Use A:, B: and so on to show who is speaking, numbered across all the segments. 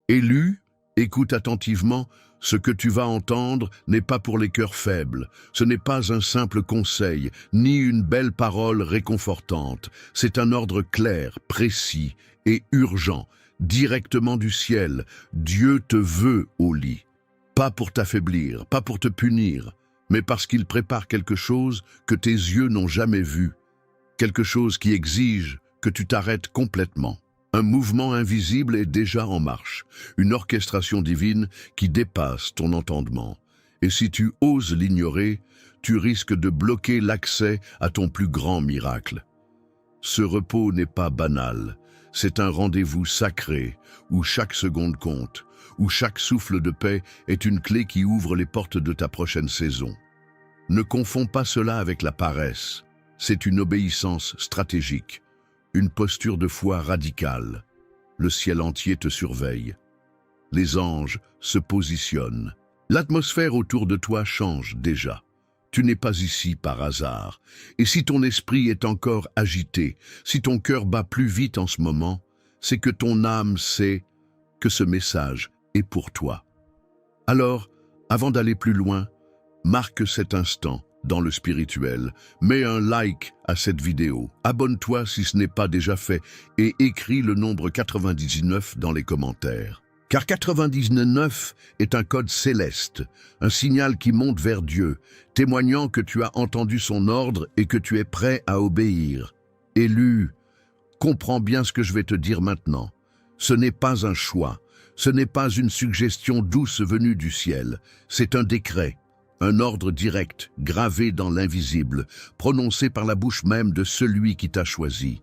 A: Élu, écoute attentivement, ce que tu vas entendre n'est pas pour les cœurs faibles, ce n'est pas un simple conseil, ni une belle parole réconfortante, c'est un ordre clair, précis et urgent, directement du ciel. Dieu te veut au lit, pas pour t'affaiblir, pas pour te punir, mais parce qu'il prépare quelque chose que tes yeux n'ont jamais vu, quelque chose qui exige que tu t'arrêtes complètement. Un mouvement invisible est déjà en marche, une orchestration divine qui dépasse ton entendement. Et si tu oses l'ignorer, tu risques de bloquer l'accès à ton plus grand miracle. Ce repos n'est pas banal, c'est un rendez-vous sacré où chaque seconde compte, où chaque souffle de paix est une clé qui ouvre les portes de ta prochaine saison. Ne confonds pas cela avec la paresse, c'est une obéissance stratégique. Une posture de foi radicale. Le ciel entier te surveille. Les anges se positionnent. L'atmosphère autour de toi change déjà. Tu n'es pas ici par hasard. Et si ton esprit est encore agité, si ton cœur bat plus vite en ce moment, c'est que ton âme sait que ce message est pour toi. Alors, avant d'aller plus loin, marque cet instant dans le spirituel, mets un like à cette vidéo, abonne-toi si ce n'est pas déjà fait et écris le nombre 99 dans les commentaires. Car 99 est un code céleste, un signal qui monte vers Dieu, témoignant que tu as entendu son ordre et que tu es prêt à obéir. Élu, comprends bien ce que je vais te dire maintenant. Ce n'est pas un choix, ce n'est pas une suggestion douce venue du ciel, c'est un décret. Un ordre direct, gravé dans l'invisible, prononcé par la bouche même de celui qui t'a choisi.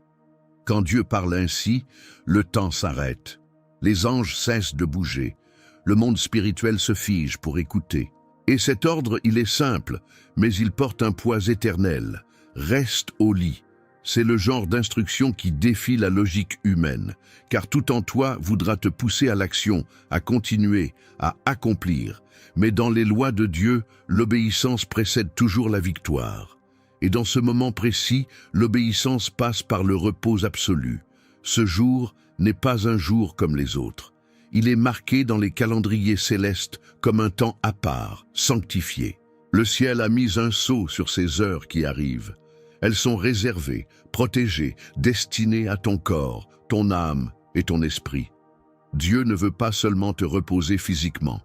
A: Quand Dieu parle ainsi, le temps s'arrête. Les anges cessent de bouger. Le monde spirituel se fige pour écouter. Et cet ordre, il est simple, mais il porte un poids éternel. Reste au lit. C'est le genre d'instruction qui défie la logique humaine, car tout en toi voudra te pousser à l'action, à continuer, à accomplir. Mais dans les lois de Dieu, l'obéissance précède toujours la victoire. Et dans ce moment précis, l'obéissance passe par le repos absolu. Ce jour n'est pas un jour comme les autres. Il est marqué dans les calendriers célestes comme un temps à part, sanctifié. Le ciel a mis un sceau sur ces heures qui arrivent. Elles sont réservées, protégées, destinées à ton corps, ton âme et ton esprit. Dieu ne veut pas seulement te reposer physiquement.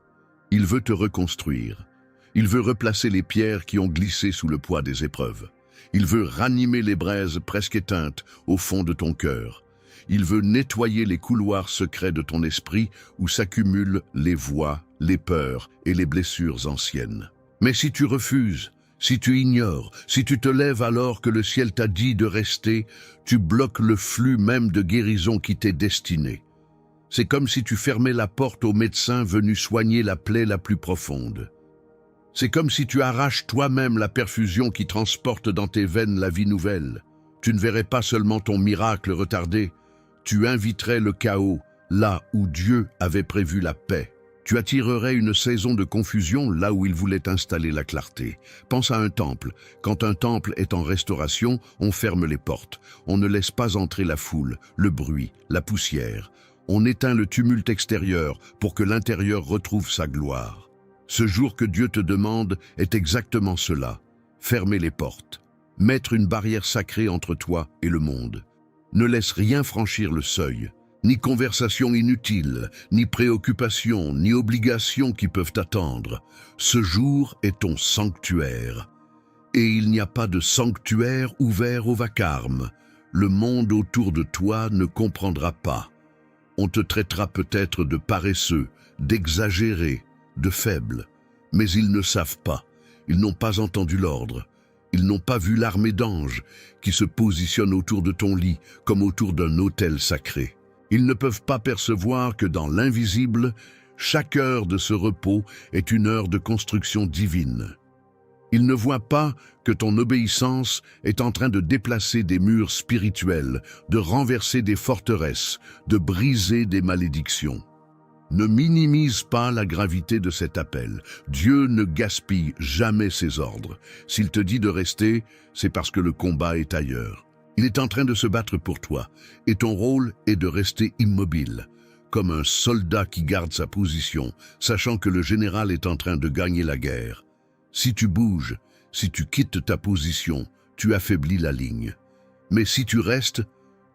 A: Il veut te reconstruire. Il veut replacer les pierres qui ont glissé sous le poids des épreuves. Il veut ranimer les braises presque éteintes au fond de ton cœur. Il veut nettoyer les couloirs secrets de ton esprit où s'accumulent les voix, les peurs et les blessures anciennes. Mais si tu refuses, si tu ignores, si tu te lèves alors que le ciel t'a dit de rester, tu bloques le flux même de guérison qui t'est destiné. C'est comme si tu fermais la porte au médecin venu soigner la plaie la plus profonde. C'est comme si tu arraches toi-même la perfusion qui transporte dans tes veines la vie nouvelle. Tu ne verrais pas seulement ton miracle retardé, tu inviterais le chaos là où Dieu avait prévu la paix. Tu attirerais une saison de confusion là où il voulait installer la clarté. Pense à un temple. Quand un temple est en restauration, on ferme les portes. On ne laisse pas entrer la foule, le bruit, la poussière. On éteint le tumulte extérieur pour que l'intérieur retrouve sa gloire. Ce jour que Dieu te demande est exactement cela. Fermer les portes. Mettre une barrière sacrée entre toi et le monde. Ne laisse rien franchir le seuil. Ni conversation inutile, ni préoccupation, ni obligation qui peuvent t'attendre. Ce jour est ton sanctuaire. Et il n'y a pas de sanctuaire ouvert au vacarme. Le monde autour de toi ne comprendra pas. On te traitera peut-être de paresseux, d'exagéré, de faible. Mais ils ne savent pas. Ils n'ont pas entendu l'ordre. Ils n'ont pas vu l'armée d'anges qui se positionne autour de ton lit comme autour d'un autel sacré. Ils ne peuvent pas percevoir que dans l'invisible, chaque heure de ce repos est une heure de construction divine. Ils ne voient pas que ton obéissance est en train de déplacer des murs spirituels, de renverser des forteresses, de briser des malédictions. Ne minimise pas la gravité de cet appel. Dieu ne gaspille jamais ses ordres. S'il te dit de rester, c'est parce que le combat est ailleurs. Il est en train de se battre pour toi, et ton rôle est de rester immobile, comme un soldat qui garde sa position, sachant que le général est en train de gagner la guerre. Si tu bouges, si tu quittes ta position, tu affaiblis la ligne. Mais si tu restes,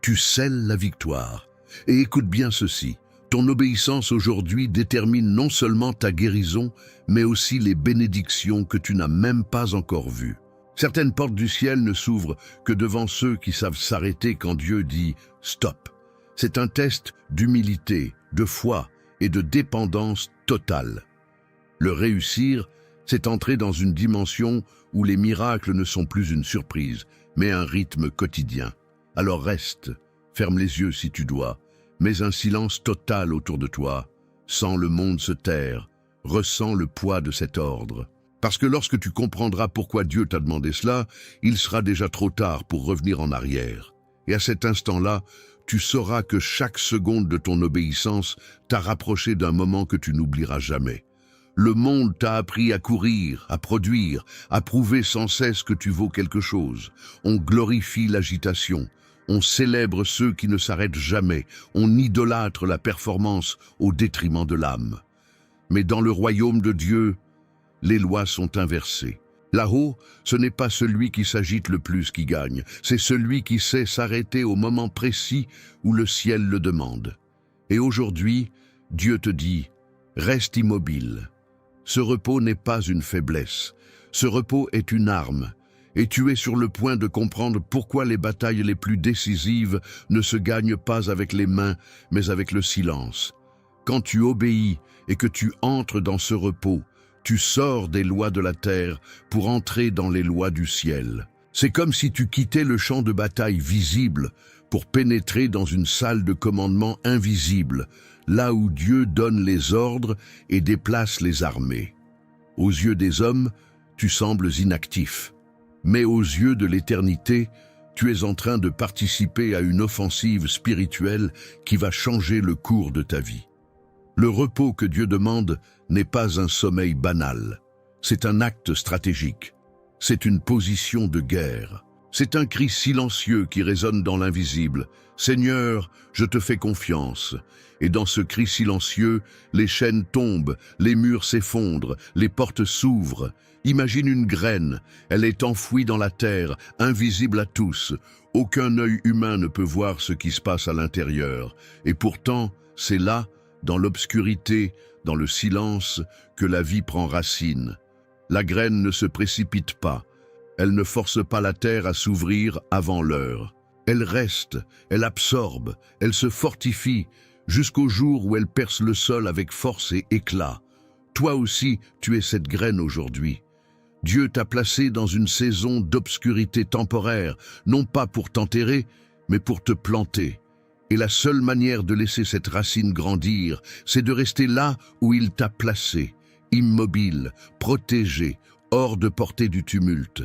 A: tu scelles la victoire. Et écoute bien ceci, ton obéissance aujourd'hui détermine non seulement ta guérison, mais aussi les bénédictions que tu n'as même pas encore vues. Certaines portes du ciel ne s'ouvrent que devant ceux qui savent s'arrêter quand Dieu dit « stop ». C'est un test d'humilité, de foi et de dépendance totale. Le réussir, c'est entrer dans une dimension où les miracles ne sont plus une surprise, mais un rythme quotidien. Alors reste, ferme les yeux si tu dois, mets un silence total autour de toi, sens le monde se taire, ressens le poids de cet ordre. Parce que lorsque tu comprendras pourquoi Dieu t'a demandé cela, il sera déjà trop tard pour revenir en arrière. Et à cet instant-là, tu sauras que chaque seconde de ton obéissance t'a rapproché d'un moment que tu n'oublieras jamais. Le monde t'a appris à courir, à produire, à prouver sans cesse que tu vaux quelque chose. On glorifie l'agitation, on célèbre ceux qui ne s'arrêtent jamais, on idolâtre la performance au détriment de l'âme. Mais dans le royaume de Dieu, les lois sont inversées. Là-haut, ce n'est pas celui qui s'agite le plus qui gagne, c'est celui qui sait s'arrêter au moment précis où le ciel le demande. Et aujourd'hui, Dieu te dit, reste immobile. Ce repos n'est pas une faiblesse, ce repos est une arme, et tu es sur le point de comprendre pourquoi les batailles les plus décisives ne se gagnent pas avec les mains, mais avec le silence. Quand tu obéis et que tu entres dans ce repos, tu sors des lois de la terre pour entrer dans les lois du ciel. C'est comme si tu quittais le champ de bataille visible pour pénétrer dans une salle de commandement invisible, là où Dieu donne les ordres et déplace les armées. Aux yeux des hommes, tu sembles inactif. Mais aux yeux de l'éternité, tu es en train de participer à une offensive spirituelle qui va changer le cours de ta vie. Le repos que Dieu demande n'est pas un sommeil banal. C'est un acte stratégique. C'est une position de guerre. C'est un cri silencieux qui résonne dans l'invisible. « Seigneur, je te fais confiance ». Et dans ce cri silencieux, les chaînes tombent, les murs s'effondrent, les portes s'ouvrent. Imagine une graine, elle est enfouie dans la terre, invisible à tous. Aucun œil humain ne peut voir ce qui se passe à l'intérieur. Et pourtant, c'est là, dans l'obscurité, dans le silence, que la vie prend racine. La graine ne se précipite pas. Elle ne force pas la terre à s'ouvrir avant l'heure. Elle reste, elle absorbe, elle se fortifie, jusqu'au jour où elle perce le sol avec force et éclat. Toi aussi, tu es cette graine aujourd'hui. Dieu t'a placé dans une saison d'obscurité temporaire, non pas pour t'enterrer, mais pour te planter. Et la seule manière de laisser cette racine grandir, c'est de rester là où il t'a placé, immobile, protégé, hors de portée du tumulte.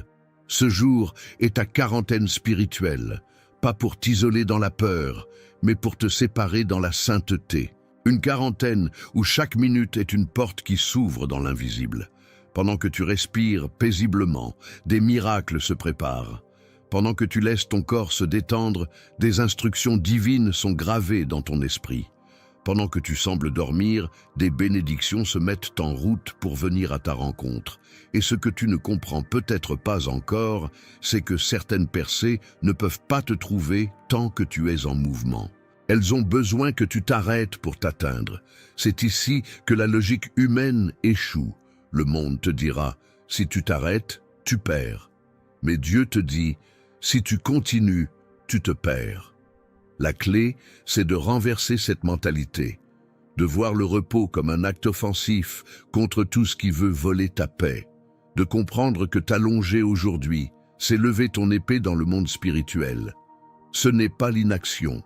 A: Ce jour est ta quarantaine spirituelle, pas pour t'isoler dans la peur, mais pour te séparer dans la sainteté. Une quarantaine où chaque minute est une porte qui s'ouvre dans l'invisible. Pendant que tu respires paisiblement, des miracles se préparent. Pendant que tu laisses ton corps se détendre, des instructions divines sont gravées dans ton esprit. Pendant que tu sembles dormir, des bénédictions se mettent en route pour venir à ta rencontre. Et ce que tu ne comprends peut-être pas encore, c'est que certaines percées ne peuvent pas te trouver tant que tu es en mouvement. Elles ont besoin que tu t'arrêtes pour t'atteindre. C'est ici que la logique humaine échoue. Le monde te dira, si tu t'arrêtes, tu perds. Mais Dieu te dit, si tu continues, tu te perds. La clé, c'est de renverser cette mentalité, de voir le repos comme un acte offensif contre tout ce qui veut voler ta paix, de comprendre que t'allonger aujourd'hui, c'est lever ton épée dans le monde spirituel. Ce n'est pas l'inaction,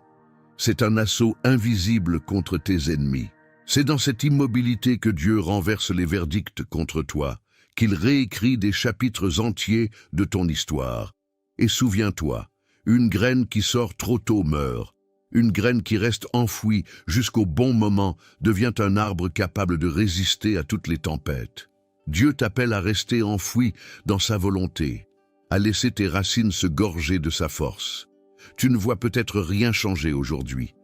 A: c'est un assaut invisible contre tes ennemis. C'est dans cette immobilité que Dieu renverse les verdicts contre toi, qu'il réécrit des chapitres entiers de ton histoire. Et souviens-toi, une graine qui sort trop tôt meurt. Une graine qui reste enfouie jusqu'au bon moment devient un arbre capable de résister à toutes les tempêtes. Dieu t'appelle à rester enfoui dans sa volonté, à laisser tes racines se gorger de sa force. Tu ne vois peut-être rien changer aujourd'hui,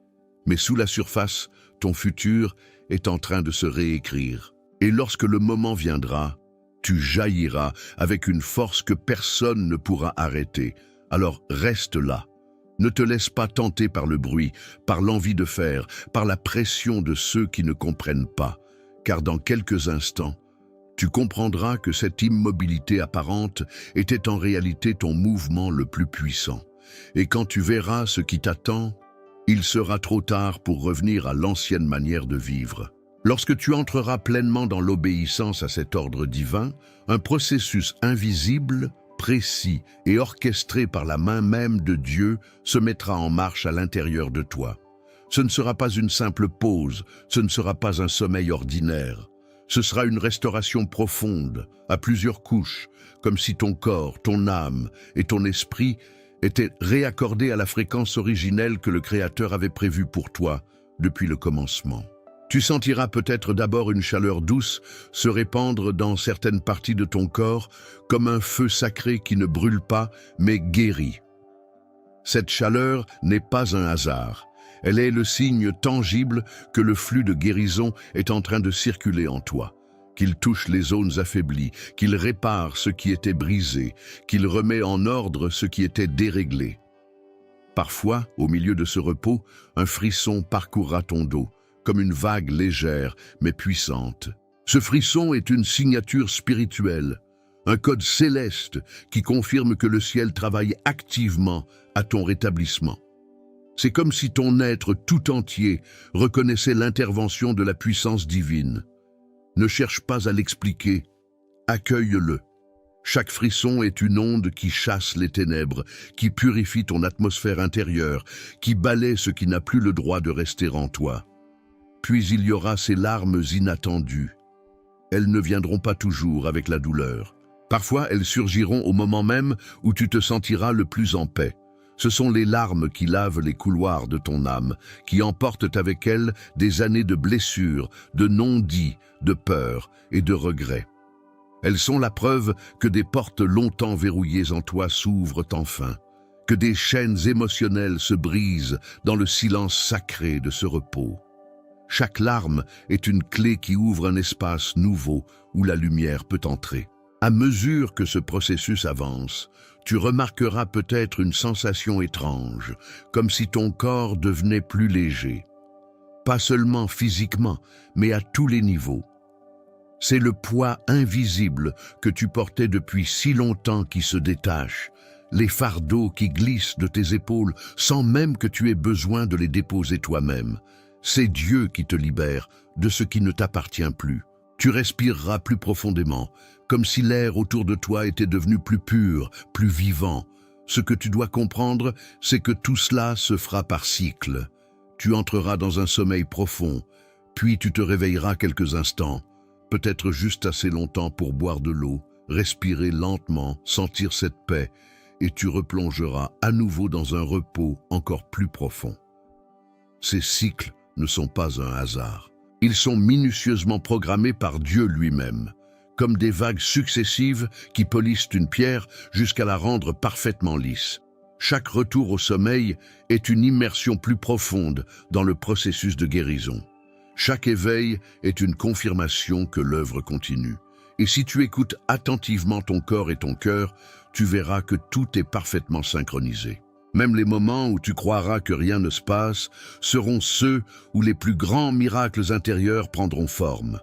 A: mais sous la surface, ton futur est en train de se réécrire. Et lorsque le moment viendra, tu jailliras avec une force que personne ne pourra arrêter. Alors reste là. Ne te laisse pas tenter par le bruit, par l'envie de faire, par la pression de ceux qui ne comprennent pas. Car dans quelques instants, tu comprendras que cette immobilité apparente était en réalité ton mouvement le plus puissant. Et quand tu verras ce qui t'attend, il sera trop tard pour revenir à l'ancienne manière de vivre. Lorsque tu entreras pleinement dans l'obéissance à cet ordre divin, un processus invisible, précis et orchestré par la main même de Dieu se mettra en marche à l'intérieur de toi. Ce ne sera pas une simple pause, ce ne sera pas un sommeil ordinaire. Ce sera une restauration profonde, à plusieurs couches, comme si ton corps, ton âme et ton esprit étaient réaccordés à la fréquence originelle que le Créateur avait prévue pour toi depuis le commencement. Tu sentiras peut-être d'abord une chaleur douce se répandre dans certaines parties de ton corps comme un feu sacré qui ne brûle pas mais guérit. Cette chaleur n'est pas un hasard. Elle est le signe tangible que le flux de guérison est en train de circuler en toi, qu'il touche les zones affaiblies, qu'il répare ce qui était brisé, qu'il remet en ordre ce qui était déréglé. Parfois, au milieu de ce repos, un frisson parcourra ton dos, comme une vague légère mais puissante. Ce frisson est une signature spirituelle, un code céleste qui confirme que le ciel travaille activement à ton rétablissement. C'est comme si ton être tout entier reconnaissait l'intervention de la puissance divine. Ne cherche pas à l'expliquer, accueille-le. Chaque frisson est une onde qui chasse les ténèbres, qui purifie ton atmosphère intérieure, qui balaie ce qui n'a plus le droit de rester en toi. Puis il y aura ces larmes inattendues. Elles ne viendront pas toujours avec la douleur. Parfois, elles surgiront au moment même où tu te sentiras le plus en paix. Ce sont les larmes qui lavent les couloirs de ton âme, qui emportent avec elles des années de blessures, de non-dits, de peur et de regrets. Elles sont la preuve que des portes longtemps verrouillées en toi s'ouvrent enfin, que des chaînes émotionnelles se brisent dans le silence sacré de ce repos. Chaque larme est une clé qui ouvre un espace nouveau où la lumière peut entrer. À mesure que ce processus avance, tu remarqueras peut-être une sensation étrange, comme si ton corps devenait plus léger. Pas seulement physiquement, mais à tous les niveaux. C'est le poids invisible que tu portais depuis si longtemps qui se détache, les fardeaux qui glissent de tes épaules sans même que tu aies besoin de les déposer toi-même. C'est Dieu qui te libère de ce qui ne t'appartient plus. Tu respireras plus profondément, comme si l'air autour de toi était devenu plus pur, plus vivant. Ce que tu dois comprendre, c'est que tout cela se fera par cycle. Tu entreras dans un sommeil profond, puis tu te réveilleras quelques instants, peut-être juste assez longtemps pour boire de l'eau, respirer lentement, sentir cette paix, et tu replongeras à nouveau dans un repos encore plus profond. Ces cycles ne sont pas un hasard. Ils sont minutieusement programmés par Dieu lui-même, comme des vagues successives qui polissent une pierre jusqu'à la rendre parfaitement lisse. Chaque retour au sommeil est une immersion plus profonde dans le processus de guérison. Chaque éveil est une confirmation que l'œuvre continue. Et si tu écoutes attentivement ton corps et ton cœur, tu verras que tout est parfaitement synchronisé. Même les moments où tu croiras que rien ne se passe seront ceux où les plus grands miracles intérieurs prendront forme.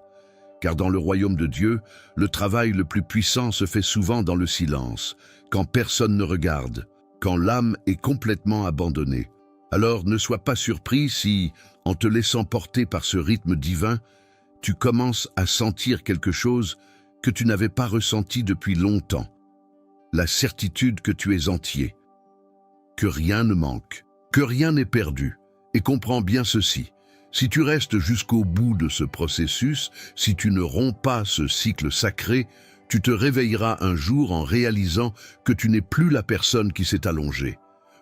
A: Car dans le royaume de Dieu, le travail le plus puissant se fait souvent dans le silence, quand personne ne regarde, quand l'âme est complètement abandonnée. Alors ne sois pas surpris si, en te laissant porter par ce rythme divin, tu commences à sentir quelque chose que tu n'avais pas ressenti depuis longtemps. La certitude que tu es entier, que rien ne manque, que rien n'est perdu. Et comprends bien ceci, si tu restes jusqu'au bout de ce processus, si tu ne romps pas ce cycle sacré, tu te réveilleras un jour en réalisant que tu n'es plus la personne qui s'est allongée.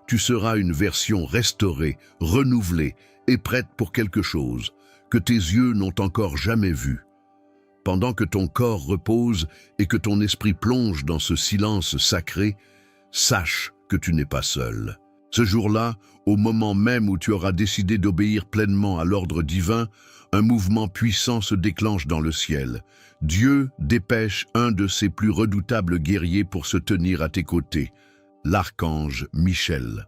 A: Tu seras une version restaurée, renouvelée et prête pour quelque chose que tes yeux n'ont encore jamais vu. Pendant que ton corps repose et que ton esprit plonge dans ce silence sacré, sache que tu n'es pas seul. Ce jour-là, au moment même où tu auras décidé d'obéir pleinement à l'ordre divin, un mouvement puissant se déclenche dans le ciel. Dieu dépêche un de ses plus redoutables guerriers pour se tenir à tes côtés, l'archange Michel.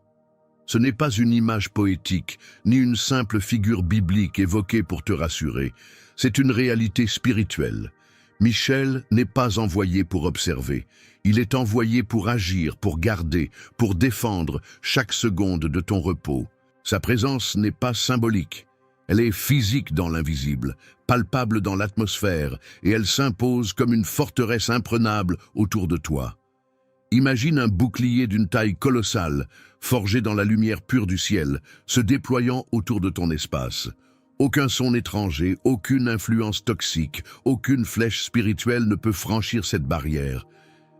A: Ce n'est pas une image poétique, ni une simple figure biblique évoquée pour te rassurer. C'est une réalité spirituelle. Michel n'est pas envoyé pour observer. Il est envoyé pour agir, pour garder, pour défendre chaque seconde de ton repos. Sa présence n'est pas symbolique. Elle est physique dans l'invisible, palpable dans l'atmosphère, et elle s'impose comme une forteresse imprenable autour de toi. Imagine un bouclier d'une taille colossale, forgé dans la lumière pure du ciel, se déployant autour de ton espace. Aucun son étranger, aucune influence toxique, aucune flèche spirituelle ne peut franchir cette barrière.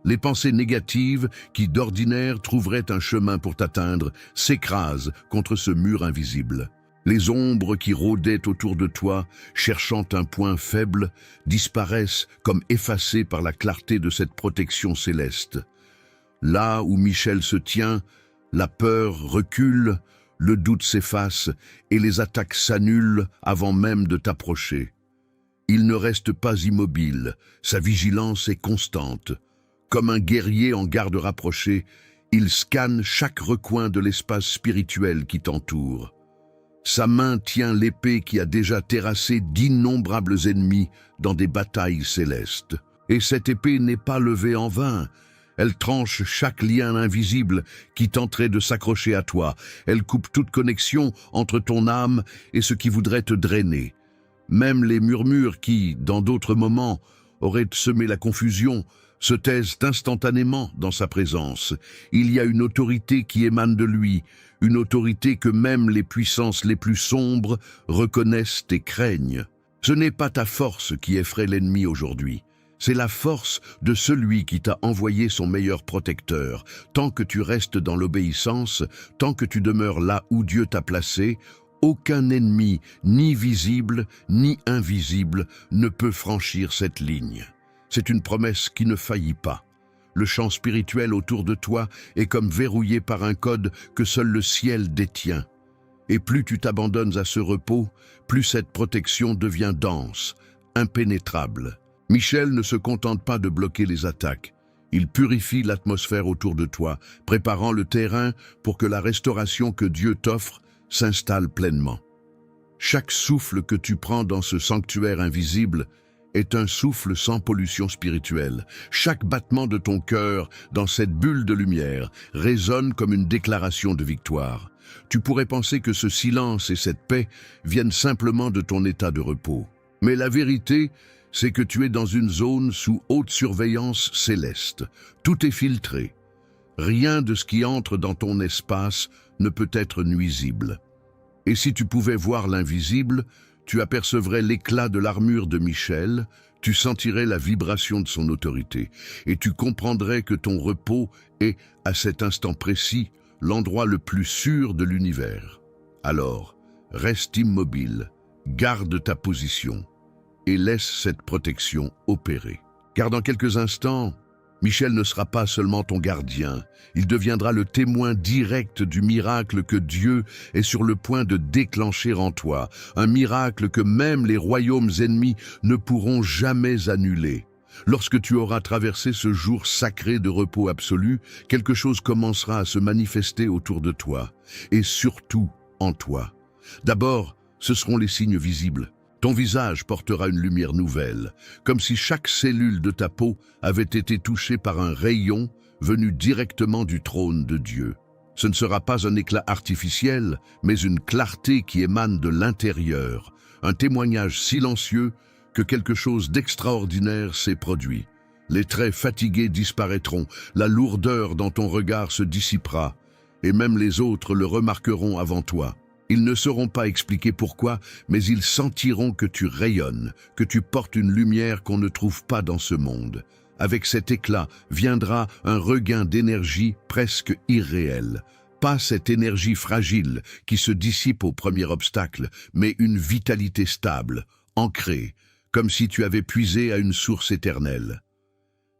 A: Les pensées négatives, qui d'ordinaire trouveraient un chemin pour t'atteindre, s'écrasent contre ce mur invisible. Les ombres qui rôdaient autour de toi, cherchant un point faible, disparaissent comme effacées par la clarté de cette protection céleste. Là où Michel se tient, la peur recule, le doute s'efface et les attaques s'annulent avant même de t'approcher. Il ne reste pas immobile, sa vigilance est constante. Comme un guerrier en garde rapprochée, il scanne chaque recoin de l'espace spirituel qui t'entoure. Sa main tient l'épée qui a déjà terrassé d'innombrables ennemis dans des batailles célestes. Et cette épée n'est pas levée en vain. Elle tranche chaque lien invisible qui tenterait de s'accrocher à toi. Elle coupe toute connexion entre ton âme et ce qui voudrait te drainer. Même les murmures qui, dans d'autres moments, auraient semé la confusion, se taisent instantanément dans sa présence. Il y a une autorité qui émane de lui, une autorité que même les puissances les plus sombres reconnaissent et craignent. Ce n'est pas ta force qui effraie l'ennemi aujourd'hui. C'est la force de celui qui t'a envoyé son meilleur protecteur. Tant que tu restes dans l'obéissance, tant que tu demeures là où Dieu t'a placé, aucun ennemi, ni visible, ni invisible, ne peut franchir cette ligne. C'est une promesse qui ne faillit pas. Le champ spirituel autour de toi est comme verrouillé par un code que seul le ciel détient. Et plus tu t'abandonnes à ce repos, plus cette protection devient dense, impénétrable. Michel ne se contente pas de bloquer les attaques. Il purifie l'atmosphère autour de toi, préparant le terrain pour que la restauration que Dieu t'offre s'installe pleinement. Chaque souffle que tu prends dans ce sanctuaire invisible est un souffle sans pollution spirituelle. Chaque battement de ton cœur dans cette bulle de lumière résonne comme une déclaration de victoire. Tu pourrais penser que ce silence et cette paix viennent simplement de ton état de repos. Mais la vérité, c'est que tu es dans une zone sous haute surveillance céleste. Tout est filtré. Rien de ce qui entre dans ton espace ne peut être nuisible. Et si tu pouvais voir l'invisible, tu apercevrais l'éclat de l'armure de Michel, tu sentirais la vibration de son autorité, et tu comprendrais que ton repos est, à cet instant précis, l'endroit le plus sûr de l'univers. Alors, reste immobile, garde ta position, et laisse cette protection opérer. Car dans quelques instants, Michel ne sera pas seulement ton gardien, il deviendra le témoin direct du miracle que Dieu est sur le point de déclencher en toi, un miracle que même les royaumes ennemis ne pourront jamais annuler. Lorsque tu auras traversé ce jour sacré de repos absolu, quelque chose commencera à se manifester autour de toi, et surtout en toi. D'abord, ce seront les signes visibles. Ton visage portera une lumière nouvelle, comme si chaque cellule de ta peau avait été touchée par un rayon venu directement du trône de Dieu. Ce ne sera pas un éclat artificiel, mais une clarté qui émane de l'intérieur, un témoignage silencieux que quelque chose d'extraordinaire s'est produit. Les traits fatigués disparaîtront, la lourdeur dans ton regard se dissipera, et même les autres le remarqueront avant toi. Ils ne sauront pas expliquer pourquoi, mais ils sentiront que tu rayonnes, que tu portes une lumière qu'on ne trouve pas dans ce monde. Avec cet éclat viendra un regain d'énergie presque irréel. Pas cette énergie fragile qui se dissipe au premier obstacle, mais une vitalité stable, ancrée, comme si tu avais puisé à une source éternelle.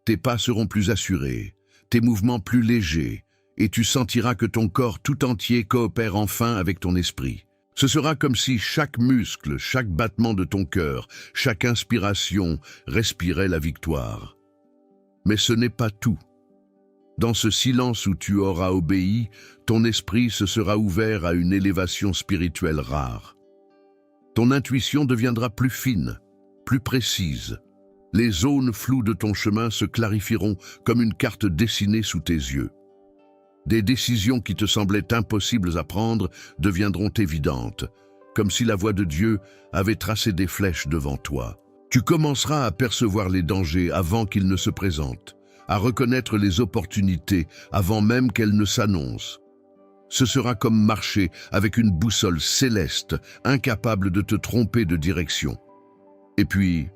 A: Tes pas seront plus assurés, tes mouvements plus légers, et tu sentiras que ton corps tout entier coopère enfin avec ton esprit. Ce sera comme si chaque muscle, chaque battement de ton cœur, chaque inspiration respirait la victoire. Mais ce n'est pas tout. Dans ce silence où tu auras obéi, ton esprit se sera ouvert à une élévation spirituelle rare. Ton intuition deviendra plus fine, plus précise. Les zones floues de ton chemin se clarifieront comme une carte dessinée sous tes yeux. Des décisions qui te semblaient impossibles à prendre deviendront évidentes, comme si la voix de Dieu avait tracé des flèches devant toi. Tu commenceras à percevoir les dangers avant qu'ils ne se présentent, à reconnaître les opportunités avant même qu'elles ne s'annoncent. Ce sera comme marcher avec une boussole céleste, incapable de te tromper de direction. Et puis,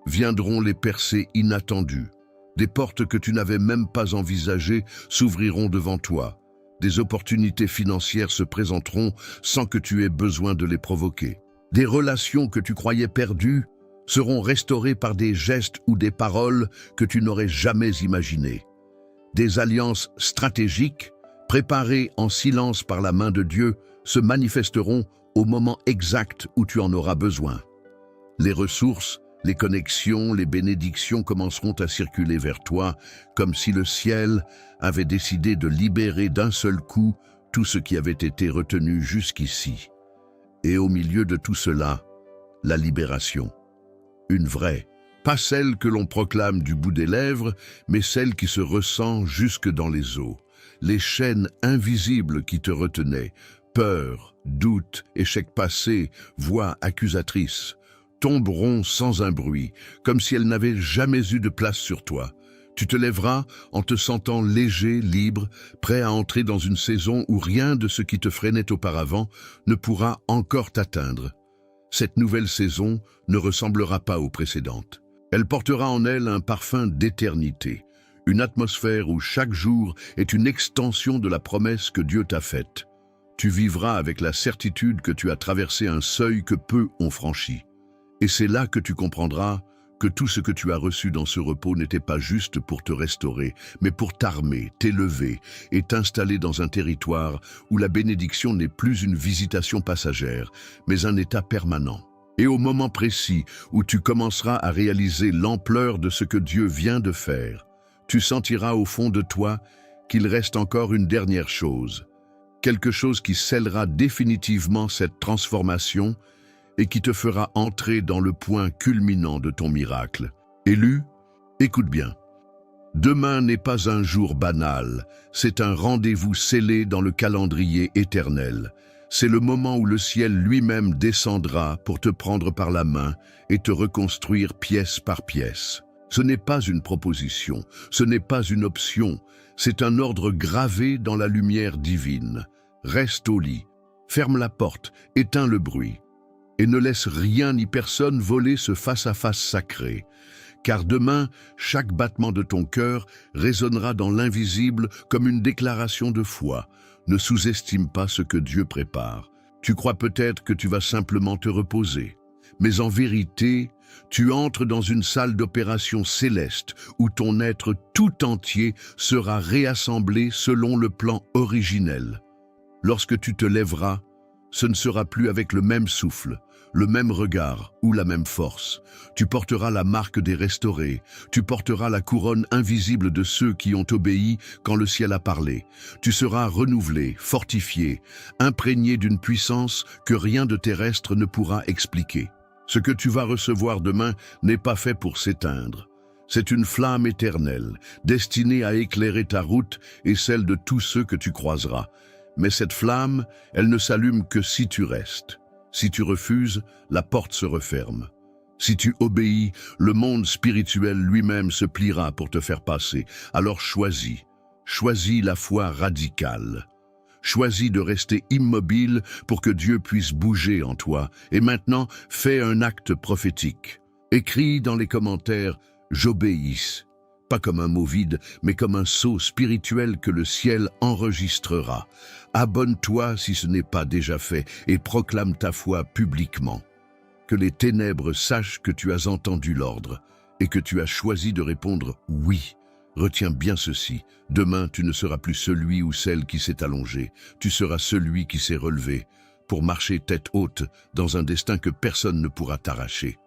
A: viendront les percées inattendues. Des portes que tu n'avais même pas envisagées s'ouvriront devant toi. Des opportunités financières se présenteront sans que tu aies besoin de les provoquer. Des relations que tu croyais perdues seront restaurées par des gestes ou des paroles que tu n'aurais jamais imaginées. Des alliances stratégiques, préparées en silence par la main de Dieu, se manifesteront au moment exact où tu en auras besoin. Les ressources, les connexions, les bénédictions commenceront à circuler vers toi, comme si le ciel avait décidé de libérer d'un seul coup tout ce qui avait été retenu jusqu'ici. Et au milieu de tout cela, la libération. Une vraie, pas celle que l'on proclame du bout des lèvres, mais celle qui se ressent jusque dans les os. Les chaînes invisibles qui te retenaient, peur, doute, échec passé, voix accusatrice, tomberont sans un bruit, comme si elles n'avaient jamais eu de place sur toi. Tu te lèveras en te sentant léger, libre, prêt à entrer dans une saison où rien de ce qui te freinait auparavant ne pourra encore t'atteindre. Cette nouvelle saison ne ressemblera pas aux précédentes. Elle portera en elle un parfum d'éternité, une atmosphère où chaque jour est une extension de la promesse que Dieu t'a faite. Tu vivras avec la certitude que tu as traversé un seuil que peu ont franchi. Et c'est là que tu comprendras que tout ce que tu as reçu dans ce repos n'était pas juste pour te restaurer, mais pour t'armer, t'élever et t'installer dans un territoire où la bénédiction n'est plus une visitation passagère, mais un état permanent. Et au moment précis où tu commenceras à réaliser l'ampleur de ce que Dieu vient de faire, tu sentiras au fond de toi qu'il reste encore une dernière chose, quelque chose qui scellera définitivement cette transformation et qui te fera entrer dans le point culminant de ton miracle. Élu, écoute bien. Demain n'est pas un jour banal, c'est un rendez-vous scellé dans le calendrier éternel. C'est le moment où le ciel lui-même descendra pour te prendre par la main et te reconstruire pièce par pièce. Ce n'est pas une proposition, ce n'est pas une option, c'est un ordre gravé dans la lumière divine. Reste au lit, ferme la porte, éteins le bruit. Et ne laisse rien ni personne voler ce face-à-face sacré. Car demain, chaque battement de ton cœur résonnera dans l'invisible comme une déclaration de foi. Ne sous-estime pas ce que Dieu prépare. Tu crois peut-être que tu vas simplement te reposer. Mais en vérité, tu entres dans une salle d'opération céleste où ton être tout entier sera réassemblé selon le plan originel. Lorsque tu te lèveras, ce ne sera plus avec le même souffle, le même regard ou la même force. Tu porteras la marque des restaurés, tu porteras la couronne invisible de ceux qui ont obéi quand le ciel a parlé. Tu seras renouvelé, fortifié, imprégné d'une puissance que rien de terrestre ne pourra expliquer. Ce que tu vas recevoir demain n'est pas fait pour s'éteindre. C'est une flamme éternelle, destinée à éclairer ta route et celle de tous ceux que tu croiseras. Mais cette flamme, elle ne s'allume que si tu restes. Si tu refuses, la porte se referme. Si tu obéis, le monde spirituel lui-même se pliera pour te faire passer. Alors choisis la foi radicale. Choisis de rester immobile pour que Dieu puisse bouger en toi. Et maintenant, fais un acte prophétique. Écris dans les commentaires « J'obéis ». Pas comme un mot vide, mais comme un sceau spirituel que le ciel enregistrera. Abonne-toi si ce n'est pas déjà fait et proclame ta foi publiquement. Que les ténèbres sachent que tu as entendu l'ordre et que tu as choisi de répondre « oui ». Retiens bien ceci, demain tu ne seras plus celui ou celle qui s'est allongé, tu seras celui qui s'est relevé, pour marcher tête haute dans un destin que personne ne pourra t'arracher.